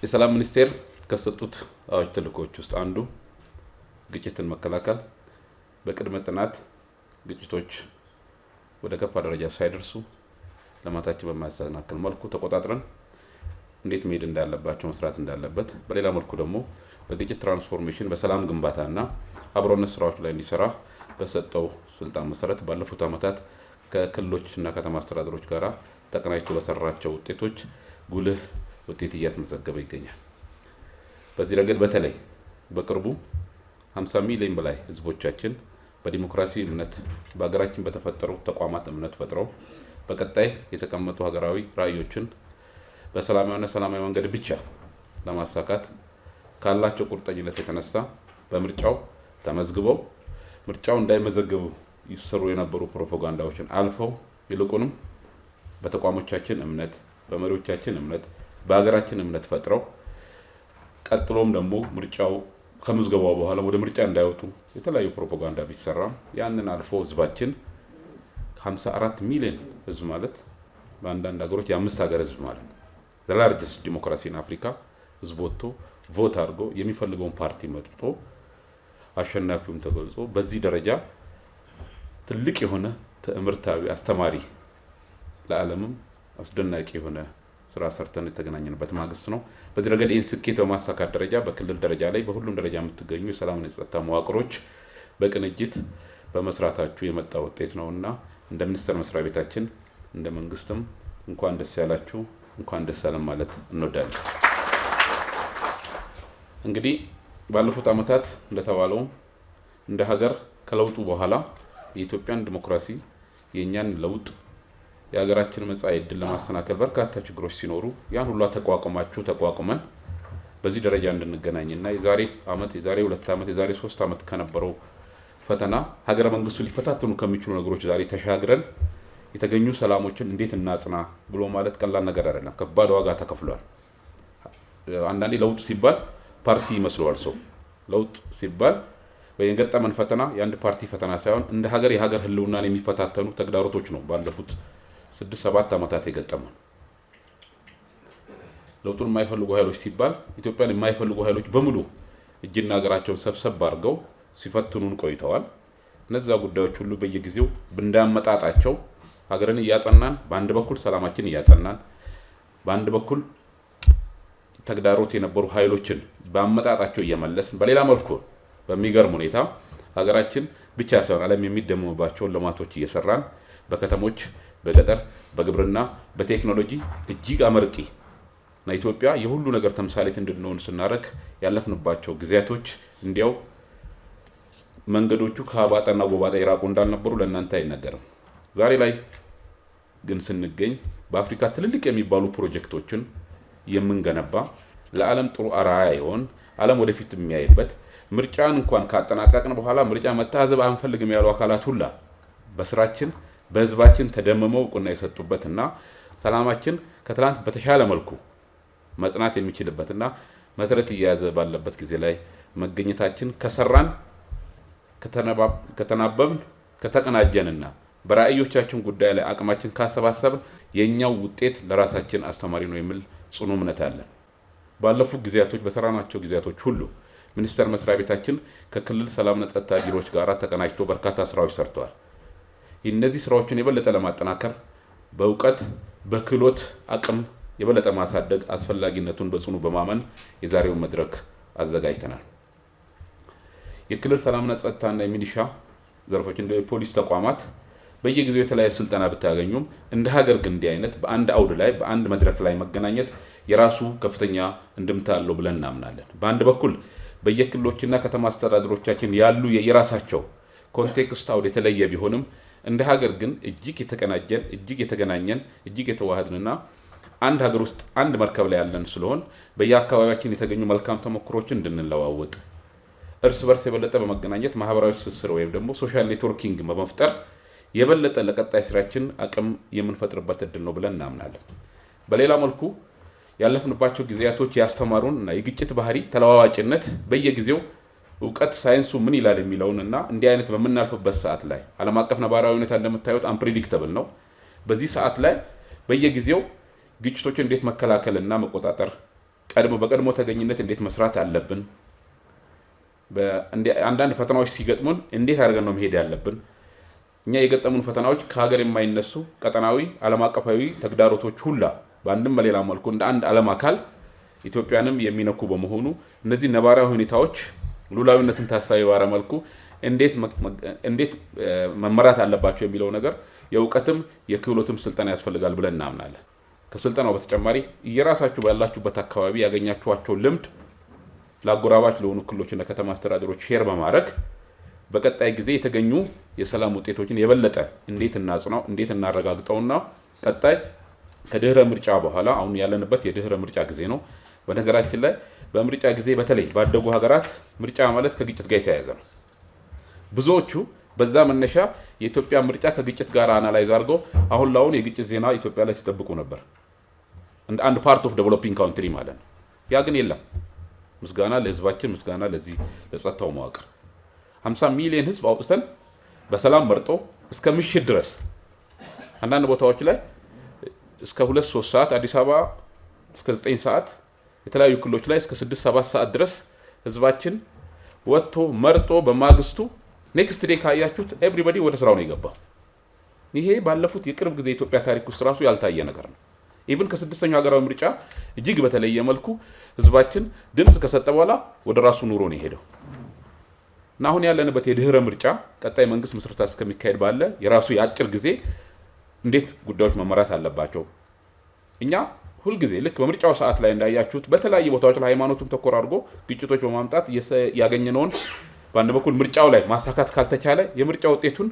የሰላም ሚኒስቴር ከሰጡት አዋጅ ተልእኮዎች ውስጥ አንዱ ግጭትን መከላከል፣ በቅድመ ጥናት ግጭቶች ወደ ከፋ ደረጃ ሳይደርሱ ልማታችን በማያሰናክል መልኩ ተቆጣጥረን እንዴት መሄድ እንዳለባቸው መስራት እንዳለበት፣ በሌላ መልኩ ደግሞ በግጭት ትራንስፎርሜሽን በሰላም ግንባታና አብሮነት ስራዎች ላይ እንዲሰራ በሰጠው ስልጣን መሰረት ባለፉት ዓመታት ከክልሎችና ከተማ አስተዳደሮች ጋር ተቀናጅቶ በሰራቸው ውጤቶች ጉልህ ውጤት እያስመዘገበ ይገኛል። በዚህ ረገድ በተለይ በቅርቡ 50 ሚሊዮን በላይ ህዝቦቻችን በዲሞክራሲ እምነት በሀገራችን በተፈጠሩ ተቋማት እምነት ፈጥረው በቀጣይ የተቀመጡ ሀገራዊ ራዕዮችን በሰላማዊና ሰላማዊ መንገድ ብቻ ለማሳካት ካላቸው ቁርጠኝነት የተነሳ በምርጫው ተመዝግበው ምርጫው እንዳይመዘገቡ ይሰሩ የነበሩ ፕሮፓጋንዳዎችን አልፈው ይልቁንም በተቋሞቻችን እምነት በመሪዎቻችን እምነት በሀገራችን እምነት ፈጥረው ቀጥሎም ደግሞ ምርጫው ከምዝገባው በኋላ ወደ ምርጫ እንዳይወጡ የተለያዩ ፕሮፓጋንዳ ቢሰራም ያንን አልፎ ህዝባችን 54 ሚሊዮን ህዝብ ማለት በአንዳንድ ሀገሮች የአምስት ሀገር ህዝብ ማለት the largest democracy in Africa ህዝብ ወጥቶ ቮት አድርጎ የሚፈልገውን ፓርቲ መርጦ አሸናፊውም ተገልጾ በዚህ ደረጃ ትልቅ የሆነ ትምህርታዊ አስተማሪ ለዓለምም አስደናቂ የሆነ ስራ ሰርተን የተገናኘንበት ማግስት ነው። በዚህ ረገድ ይህን ስኬት በማሳካት ደረጃ በክልል ደረጃ ላይ በሁሉም ደረጃ የምትገኙ የሰላምና የጸጥታ መዋቅሮች በቅንጅት በመስራታችሁ የመጣ ውጤት ነውና እንደ ሚኒስቴር መስሪያ ቤታችን እንደ መንግስትም እንኳን ደስ ያላችሁ እንኳን ደስ አለን ማለት እንወዳለን። እንግዲህ ባለፉት ዓመታት እንደተባለው እንደ ሀገር ከለውጡ በኋላ የኢትዮጵያን ዲሞክራሲ የኛን ለውጥ የሀገራችን መጻኢ ዕድል ለማስተናከል በርካታ ችግሮች ሲኖሩ ያን ሁሉ ተቋቁመን በዚህ ደረጃ እንድንገናኝና የዛሬ ዓመት የዛሬ 2 ዓመት የዛሬ 3 ዓመት ከነበረው ፈተና ሀገረ መንግስቱ ሊፈታተኑ ከሚችሉ ነገሮች ዛሬ ተሻግረን የተገኙ ሰላሞችን እንዴት እናጽና ብሎ ማለት ቀላል ነገር አይደለም። ከባድ ዋጋ ተከፍሏል። አንዳንዴ ለውጥ ሲባል ፓርቲ ይመስለዋል ሰው። ለውጥ ሲባል የገጠመን ፈተና የአንድ ፓርቲ ፈተና ሳይሆን እንደ ሀገር የሀገር ህልውናን የሚፈታተኑ ተግዳሮቶች ነው ባለፉት 6-7 ዓመታት የገጠመን። ለውጡን የማይፈልጉ ኃይሎች ሲባል ኢትዮጵያን የማይፈልጉ ኃይሎች በሙሉ እጅና ሀገራቸውን ሰብሰብ አድርገው ሲፈትኑን ቆይተዋል። እነዛ ጉዳዮች ሁሉ በየጊዜው እንዳመጣጣቸው ሀገርን እያጸናን በአንድ በኩል ሰላማችን እያጸናን በአንድ በኩል ተግዳሮት የነበሩ ኃይሎችን በአመጣጣቸው እየመለስን በሌላ መልኩ በሚገርም ሁኔታ ሀገራችን ብቻ ሳይሆን ዓለም የሚደመምባቸውን ልማቶች እየሰራን በከተሞች በገጠር በግብርና በቴክኖሎጂ እጅግ አመርቂ እና ኢትዮጵያ የሁሉ ነገር ተምሳሌት እንድንሆን ስናደርግ ያለፍንባቸው ጊዜያቶች እንዲያው መንገዶቹ ከአባጣና ጎባጣ የራቁ እንዳልነበሩ ለእናንተ አይነገርም። ዛሬ ላይ ግን ስንገኝ በአፍሪካ ትልልቅ የሚባሉ ፕሮጀክቶችን የምንገነባ ለዓለም ጥሩ አርአያ ይሆን ዓለም ወደፊት የሚያይበት ምርጫን እንኳን ካጠናቀቅን በኋላ ምርጫ መታዘብ አንፈልግም ያሉ አካላት ሁላ በስራችን በህዝባችን ተደምመው ቁና የሰጡበትና ሰላማችን ከትላንት በተሻለ መልኩ መጽናት የሚችልበትና መሰረት እየያዘ ባለበት ጊዜ ላይ መገኘታችን ከሰራን ከተናበብን ከተቀናጀንና በራእዮቻችን ጉዳይ ላይ አቅማችን ካሰባሰብን የኛው ውጤት ለራሳችን አስተማሪ ነው የሚል ጽኑ እምነት አለን። ባለፉት ጊዜያቶች በሰራናቸው ጊዜያቶች ሁሉ ሚኒስቴር መስሪያ ቤታችን ከክልል ሰላምና ጸጥታ ቢሮዎች ጋር ተቀናጅቶ በርካታ ስራዎች ሰርተዋል። እነዚህ ስራዎችን የበለጠ ለማጠናከር በእውቀት በክህሎት አቅም የበለጠ ማሳደግ አስፈላጊነቱን በጽኑ በማመን የዛሬውን መድረክ አዘጋጅተናል። የክልል ሰላምና ጸጥታና የሚሊሻ ዘርፎች እንደ ፖሊስ ተቋማት በየጊዜው የተለያየ ስልጠና ብታገኙም እንደ ሀገር ግን እንዲህ አይነት በአንድ አውድ ላይ በአንድ መድረክ ላይ መገናኘት የራሱ ከፍተኛ እንድምታ አለው ብለን እናምናለን። በአንድ በኩል በየክልሎችና ከተማ አስተዳደሮቻችን ያሉ የራሳቸው ኮንቴክስት አውድ የተለየ ቢሆንም እንደ ሀገር ግን እጅግ የተቀናጀን እጅግ የተገናኘን እጅግ የተዋሃድንና አንድ ሀገር ውስጥ አንድ መርከብ ላይ ያለን ስለሆን በየአካባቢያችን የተገኙ መልካም ተሞክሮችን እንድንለዋወጥ እርስ በርስ የበለጠ በመገናኘት ማህበራዊ ትስስር ወይም ደግሞ ሶሻል ኔትወርኪንግ በመፍጠር የበለጠ ለቀጣይ ስራችን አቅም የምንፈጥርበት እድል ነው ብለን እናምናለን። በሌላ መልኩ ያለፍንባቸው ጊዜያቶች ያስተማሩን እና የግጭት ባህሪ ተለዋዋጭነት በየጊዜው እውቀት ሳይንሱ ምን ይላል የሚለውንና እንዲህ አይነት በመናልፈበት ሰዓት ላይ ዓለም አቀፍ ነባራዊ ሁኔታ እንደምታዩት አንፕሬዲክተብል ነው። በዚህ ሰዓት ላይ በየጊዜው ግጭቶችን እንዴት መከላከልና መቆጣጠር በቀድሞ ተገኝነት እንዴት መስራት አለብን፣ አንዳንድ ፈተናዎች ሲገጥሙን እንዴት አድርገን ነው መሄድ ያለብን፣ እኛ የገጠሙን ፈተናዎች ከሀገር የማይነሱ ቀጠናዊ ዓለም አቀፋዊ ተግዳሮቶች ሁላ በአንድም በሌላ መልኩ እንደ አንድ ዓለም አካል ኢትዮጵያንም የሚነኩ በመሆኑ እነዚህ ነባራዊ ሁኔታዎች ሉዓላዊነትን ታሳቢ ባረ መልኩ እንዴት መመራት አለባቸው የሚለው ነገር የእውቀትም የክህሎትም ስልጠና ያስፈልጋል ብለን እናምናለን። ከስልጠናው በተጨማሪ እየራሳችሁ ባላችሁበት አካባቢ ያገኛችኋቸው ልምድ ለአጎራባች ለሆኑ ክልሎችና ከተማ አስተዳደሮች ሼር በማድረግ በቀጣይ ጊዜ የተገኙ የሰላም ውጤቶችን የበለጠ እንዴት እናጽናው፣ እንዴት እናረጋግጠውና ቀጣይ ከድህረ ምርጫ በኋላ አሁን ያለንበት የድህረ ምርጫ ጊዜ ነው። በነገራችን ላይ በምርጫ ጊዜ በተለይ ባደጉ ሀገራት ምርጫ ማለት ከግጭት ጋር የተያያዘ ነው። ብዙዎቹ በዛ መነሻ የኢትዮጵያ ምርጫ ከግጭት ጋር አናላይዝ አድርገው አሁን የግጭት ዜና ኢትዮጵያ ላይ ሲጠብቁ ነበር፣ እንደ አንድ ፓርት ኦፍ ዴቨሎፒንግ ካንትሪ ማለት ነው። ያ ግን የለም። ምስጋና ለህዝባችን፣ ምስጋና ለዚህ ለጸጥታው መዋቅር 50 ሚሊዮን ህዝብ አውጥተን በሰላም መርጦ እስከ ምሽት ድረስ አንዳንድ ቦታዎች ላይ እስከ 2-3 ሰዓት፣ አዲስ አበባ እስከ 9 ሰዓት፣ የተለያዩ ክልሎች ላይ እስከ 6-7 ሰዓት ድረስ ህዝባችን ወጥቶ መርጦ በማግስቱ ኔክስት ዴይ ካያችሁት ኤቭሪባዲ ወደ ስራው ነው የገባው። ይሄ ባለፉት የቅርብ ጊዜ የኢትዮጵያ ታሪክ ውስጥ ራሱ ያልታየ ነገር ነው። ኢቭን ከ6ኛው ሀገራዊ ምርጫ እጅግ በተለየ መልኩ ህዝባችን ድምፅ ከሰጠ በኋላ ወደ ራሱ ኑሮ ነው የሄደው እና አሁን ያለንበት የድህረ ምርጫ ቀጣይ መንግስት ምስረታ እስከሚካሄድ ባለ የራሱ የአጭር ጊዜ እንዴት ጉዳዮች መመራት አለባቸው። እኛ ሁልጊዜ ልክ በምርጫው ሰዓት ላይ እንዳያችሁት በተለያዩ ቦታዎች ላይ ሃይማኖቱን ተኮር አድርጎ ግጭቶች በማምጣት ያገኘነውን በአንድ በኩል ምርጫው ላይ ማሳካት ካልተቻለ የምርጫ ውጤቱን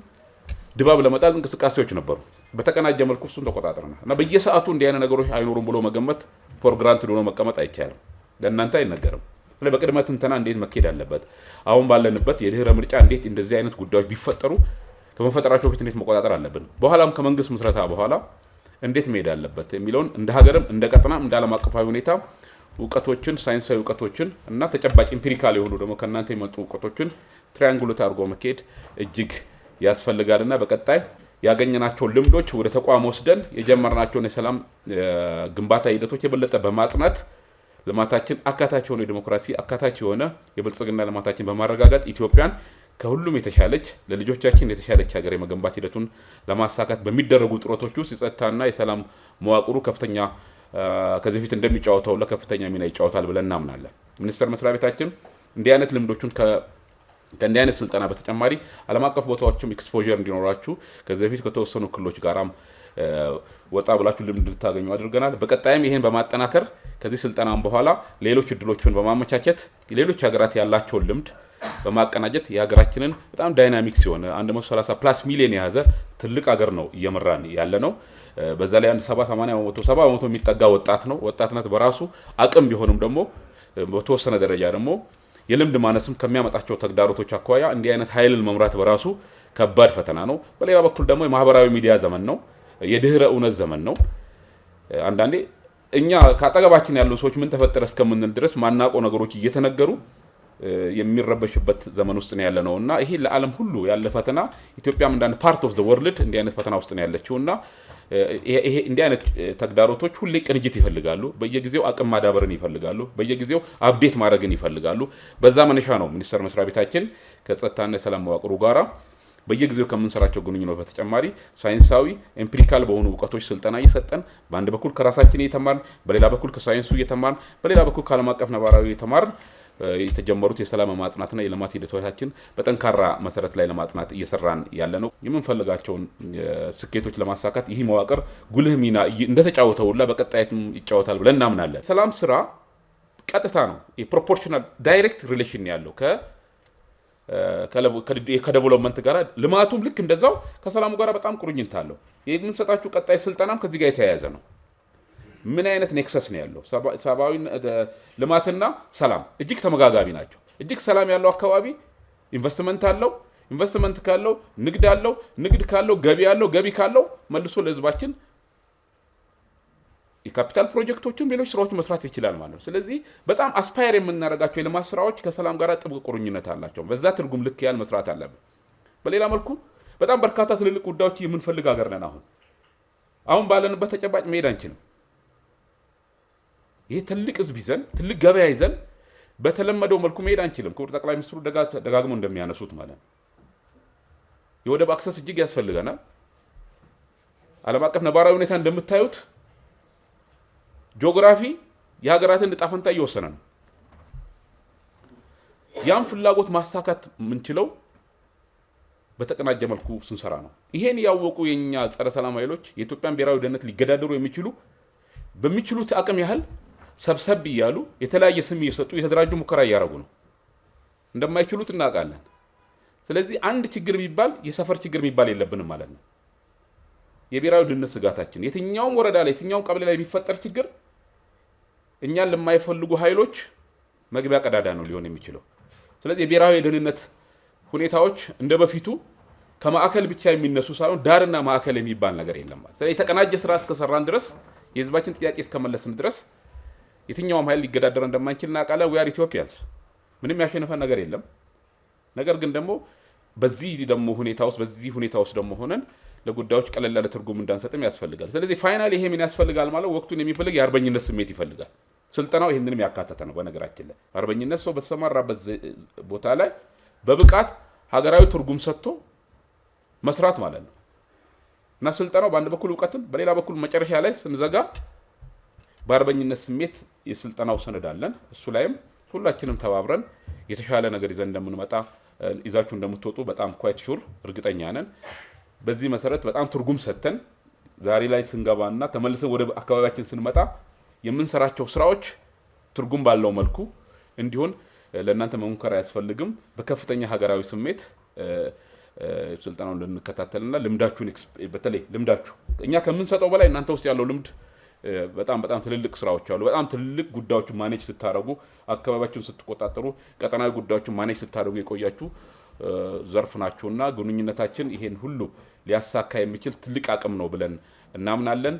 ድባብ ለመጣል እንቅስቃሴዎች ነበሩ። በተቀናጀ መልኩ እሱን ተቆጣጥረናል እና በየሰዓቱ እንዲህ አይነት ነገሮች አይኖሩም ብሎ መገመት ፎር ግራንትድ ሆኖ መቀመጥ አይቻልም። ለእናንተ አይነገርም። ስለዚህ በቅድመ ትንተና እንዴት መካሄድ አለበት፣ አሁን ባለንበት የድህረ ምርጫ እንዴት እንደዚህ አይነት ጉዳዮች ቢፈጠሩ ከመፈጠራቸው በፊት እንዴት መቆጣጠር አለብን፣ በኋላም ከመንግስት ምስረታ በኋላ እንዴት መሄድ አለበት የሚለውን እንደ ሀገርም እንደ ቀጠናም እንደ ዓለም አቀፋዊ ሁኔታ እውቀቶችን፣ ሳይንሳዊ እውቀቶችን እና ተጨባጭ ኢምፒሪካል የሆኑ ደግሞ ከእናንተ የመጡ እውቀቶችን ትራያንጉሌት አድርጎ መካሄድ እጅግ ያስፈልጋልና በቀጣይ ያገኘናቸው ልምዶች ወደ ተቋም ወስደን የጀመርናቸውን የሰላም ግንባታ ሂደቶች የበለጠ በማጽናት ልማታችን አካታች የሆነ የዲሞክራሲ አካታች የሆነ የብልጽግና ልማታችን በማረጋጋጥ ኢትዮጵያን ከሁሉም የተሻለች ለልጆቻችን የተሻለች ሀገር የመገንባት ሂደቱን ለማሳካት በሚደረጉ ጥረቶች ውስጥ የጸጥታና የሰላም መዋቅሩ ከፍተኛ ከዚህ በፊት እንደሚጫወተው ለከፍተኛ ሚና ይጫወታል ብለን እናምናለን። ሚኒስቴር መስሪያ ቤታችን እንዲህ አይነት ልምዶችን ከእንዲህ አይነት ስልጠና በተጨማሪ ዓለም አቀፍ ቦታዎችም ኤክስፖዠር እንዲኖራችሁ ከዚህ በፊት ከተወሰኑ ክልሎች ጋራም ወጣ ብላችሁ ልምድ እንድታገኙ አድርገናል። በቀጣይም ይሄን በማጠናከር ከዚህ ስልጠናም በኋላ ሌሎች እድሎችን በማመቻቸት ሌሎች ሀገራት ያላቸውን ልምድ በማቀናጀት የሀገራችንን በጣም ዳይናሚክስ የሆነ 130+ ሚሊዮን የያዘ ትልቅ ሀገር ነው እየመራን ያለ ነው። በዛ ላይ 70% የሚጠጋ ወጣት ነው። ወጣትነት በራሱ አቅም ቢሆንም ደግሞ በተወሰነ ደረጃ ደግሞ የልምድ ማነስም ከሚያመጣቸው ተግዳሮቶች አኳያ እንዲህ አይነት ኃይልን መምራት በራሱ ከባድ ፈተና ነው። በሌላ በኩል ደግሞ የማህበራዊ ሚዲያ ዘመን ነው፣ የድህረ እውነት ዘመን ነው። አንዳንዴ እኛ ከአጠገባችን ያሉ ሰዎች ምን ተፈጠረ እስከምንል ድረስ ማናውቀው ነገሮች እየተነገሩ የሚረበሽበት ዘመን ውስጥ ነው ያለነው እና ይሄ ለዓለም ሁሉ ያለ ፈተና ኢትዮጵያም እንዳንድ ፓርት ኦፍ ዘ ወርልድ እንዲህ አይነት ፈተና ውስጥ ነው ያለችው እና ይሄ እንዲህ አይነት ተግዳሮቶች ሁሌ ቅንጅት ይፈልጋሉ። በየጊዜው አቅም ማዳበርን ይፈልጋሉ። በየጊዜው አፕዴት ማድረግን ይፈልጋሉ። በዛ መነሻ ነው ሚኒስቴር መስሪያ ቤታችን ከጸጥታና የሰላም መዋቅሩ ጋራ በየጊዜው ከምንሰራቸው ግንኙነት በተጨማሪ ሳይንሳዊ ኤምፒሪካል በሆኑ እውቀቶች ስልጠና እየሰጠን በአንድ በኩል ከራሳችን እየተማርን በሌላ በኩል ከሳይንሱ እየተማርን በሌላ በኩል ከዓለም አቀፍ ነባራዊ እየተማርን የተጀመሩት የሰላም ማጽናትና የልማት ሂደቶቻችን በጠንካራ መሰረት ላይ ለማጽናት እየሰራን ያለ ነው። የምንፈልጋቸውን ስኬቶች ለማሳካት ይህ መዋቅር ጉልህ ሚና እንደተጫወተውላ በቀጣይም ይጫወታል ብለን እናምናለን። ሰላም ስራ ቀጥታ ነው የፕሮፖርሽናል ዳይሬክት ሪሌሽን ያለው ከዴቨሎፕመንት ጋር ልማቱም ልክ እንደዛው ከሰላሙ ጋር በጣም ቁርኝት አለው። የምንሰጣችሁ ቀጣይ ስልጠናም ከዚህ ጋር የተያያዘ ነው። ምን አይነት ኔክሰስ ነው ያለው? ሰብአዊ ልማትና ሰላም እጅግ ተመጋጋቢ ናቸው። እጅግ ሰላም ያለው አካባቢ ኢንቨስትመንት አለው። ኢንቨስትመንት ካለው ንግድ አለው። ንግድ ካለው ገቢ አለው። ገቢ ካለው መልሶ ለህዝባችን የካፒታል ፕሮጀክቶችን ሌሎች ስራዎች መስራት ይችላል ማለት ነው። ስለዚህ በጣም አስፓየር የምናደርጋቸው የልማት ስራዎች ከሰላም ጋር ጥብቅ ቁርኝነት አላቸው። በዛ ትርጉም ልክ ያን መስራት አለብን። በሌላ መልኩ በጣም በርካታ ትልልቅ ጉዳዮች የምንፈልግ ሀገር ነን። አሁን ባለንበት ተጨባጭ መሄድ አንችልም። ይሄ ትልቅ ህዝብ ይዘን ትልቅ ገበያ ይዘን በተለመደው መልኩ መሄድ አንችልም። ክቡር ጠቅላይ ሚኒስትሩ ደጋግመው እንደሚያነሱት ማለት ነው የወደብ አክሰስ እጅግ ያስፈልገናል። ዓለም አቀፍ ነባራዊ ሁኔታ እንደምታዩት ጂኦግራፊ የሀገራትን ዕጣ ፈንታ እየወሰነ ነው። ያን ፍላጎት ማሳካት የምንችለው በተቀናጀ መልኩ ስንሰራ ነው። ይሄን ያወቁ የኛ ጸረ ሰላም ኃይሎች የኢትዮጵያን ብሔራዊ ደህንነት ሊገዳደሩ የሚችሉ በሚችሉት አቅም ያህል ሰብሰብ ይያሉ የተለያየ ስም እየሰጡ የተደራጁ ሙከራ እያደረጉ ነው። እንደማይችሉት እናውቃለን። ስለዚህ አንድ ችግር የሚባል የሰፈር ችግር የሚባል የለብንም ማለት ነው። የብሔራዊ ደህንነት ስጋታችን የትኛውም ወረዳ ላይ የትኛውም ቀበሌ ላይ የሚፈጠር ችግር እኛን ለማይፈልጉ ኃይሎች መግቢያ ቀዳዳ ነው ሊሆን የሚችለው። ስለዚህ የብሔራዊ ደህንነት ሁኔታዎች እንደበፊቱ ከማዕከል ብቻ የሚነሱ ሳይሆን ዳርና ማዕከል የሚባል ነገር የለም ማለት። ስለዚህ የተቀናጀ ስራ እስከሰራን ድረስ የህዝባችን ጥያቄ እስከመለስን ድረስ የትኛውም ኃይል ሊገዳደር እንደማንችል እናውቃለን። we are Ethiopians ምንም ያሸነፈን ነገር የለም። ነገር ግን ደግሞ በዚህ ሁኔታ ውስጥ ደግሞ ሆነን ለጉዳዮች ቀለል ያለ ትርጉም እንዳንሰጥም ያስፈልጋል። ስለዚህ ፋይናሊ ይሄ ምን ያስፈልጋል ማለት ወቅቱን የሚፈልግ የአርበኝነት ስሜት ይፈልጋል። ስልጠናው ይሄንንም ያካተተ ነው። በነገራችን ላይ አርበኝነት ሰው በተሰማራበት ቦታ ላይ በብቃት ሀገራዊ ትርጉም ሰጥቶ መስራት ማለት ነው እና ስልጠናው በአንድ በኩል ዕውቀትን በሌላ በኩል መጨረሻ ላይ ስንዘጋ በአርበኝነት ስሜት የስልጠናው ሰነድ አለን። እሱ ላይም ሁላችንም ተባብረን የተሻለ ነገር ይዘን እንደምንመጣ ይዛችሁ እንደምትወጡ በጣም ኳይት ሹር እርግጠኛ ነን። በዚህ መሰረት በጣም ትርጉም ሰጥተን ዛሬ ላይ ስንገባና ተመልሰን ወደ አካባቢያችን ስንመጣ የምንሰራቸው ስራዎች ትርጉም ባለው መልኩ እንዲሆን ለእናንተ መሙከራ ያስፈልግም። በከፍተኛ ሀገራዊ ስሜት ስልጠናውን እንድንከታተልና ልምዳችሁን በተለይ ልምዳችሁ እኛ ከምንሰጠው በላይ እናንተ ውስጥ ያለው ልምድ በጣም ትልልቅ ስራዎች አሉ። በጣም ትልልቅ ጉዳዮችን ማኔጅ ስታረጉ አካባቢያችሁን ስትቆጣጠሩ ቀጠናዊ ጉዳዮችን ማኔጅ ስታረጉ የቆያችሁ ዘርፍ ናችሁና ግንኙነታችን ይሄን ሁሉ ሊያሳካ የሚችል ትልቅ አቅም ነው ብለን እናምናለን።